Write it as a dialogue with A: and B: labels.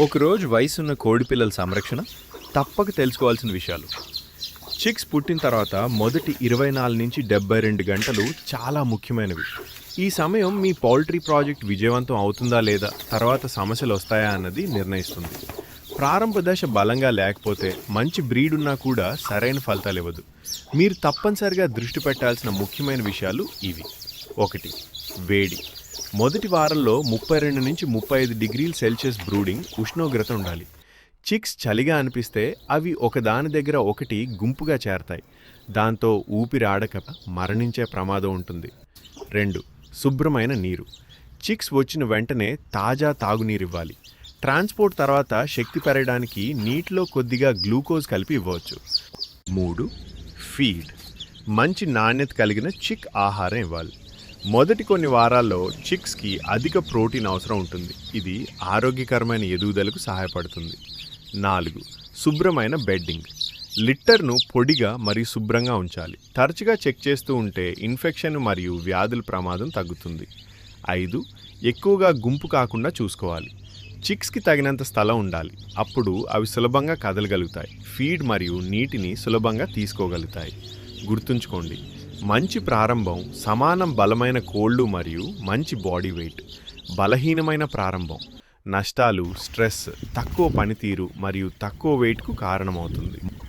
A: ఒకరోజు వయసున్న కోడిపిల్లల సంరక్షణ తప్పక తెలుసుకోవాల్సిన విషయాలు. చిక్స్ పుట్టిన తర్వాత మొదటి 24 నుంచి 72 గంటలు చాలా ముఖ్యమైనవి. ఈ సమయం మీ పౌల్ట్రీ ప్రాజెక్ట్ విజయవంతం అవుతుందా లేదా, తర్వాత సమస్యలు వస్తాయా అన్నది నిర్ణయిస్తుంది. ప్రారంభ దశ బలంగా లేకపోతే మంచి బ్రీడ్ ఉన్నా కూడా సరైన ఫలితాలు ఇవ్వదు. మీరు తప్పనిసరిగా దృష్టి పెట్టాల్సిన ముఖ్యమైన విషయాలు ఇవి. 1. వేడి. మొదటి వారంలో 32 నుంచి 35 డిగ్రీల సెల్సియస్ బ్రూడింగ్ ఉష్ణోగ్రత ఉండాలి. చిక్స్ చలిగా అనిపిస్తే అవి ఒకదాని దగ్గర ఒకటి గుంపుగా చేరతాయి. దాంతో ఊపిరి ఆడక మరణించే ప్రమాదం ఉంటుంది. 2. శుభ్రమైన నీరు. చిక్స్ వచ్చిన వెంటనే తాజా తాగునీరివ్వాలి. ట్రాన్స్పోర్ట్ తర్వాత శక్తి పెరగడానికి నీటిలో కొద్దిగా గ్లూకోజ్ కలిపి ఇవ్వవచ్చు. 3. ఫీడ్. మంచి నాణ్యత కలిగిన చిక్ ఆహారం ఇవ్వాలి. మొదటి కొన్ని వారాల్లో చిక్స్కి అధిక ప్రోటీన్ అవసరం ఉంటుంది. ఇది ఆరోగ్యకరమైన ఎదుగుదలకు సహాయపడుతుంది. 4. శుభ్రమైన బెడ్డింగ్. లిట్టర్ను పొడిగా మరియు శుభ్రంగా ఉంచాలి. తరచుగా చెక్ చేస్తూ ఉంటే ఇన్ఫెక్షన్ మరియు వ్యాధుల ప్రమాదం తగ్గుతుంది. 5. ఎక్కువగా గుంపు కాకుండా చూసుకోవాలి. చిక్స్కి తగినంత స్థలం ఉండాలి. అప్పుడు అవి సులభంగా కదలగలుగుతాయి. ఫీడ్ మరియు నీటిని సులభంగా తీసుకోగలుగుతాయి. గుర్తుంచుకోండి, మంచి ప్రారంభం సమానం బలమైన కోళ్ళు మరియు మంచి బాడీ వెయిట్. బలహీనమైన ప్రారంభం నష్టాలు, స్ట్రెస్, తక్కువ పనితీరు మరియు తక్కువ వెయిట్కు కారణమవుతుంది.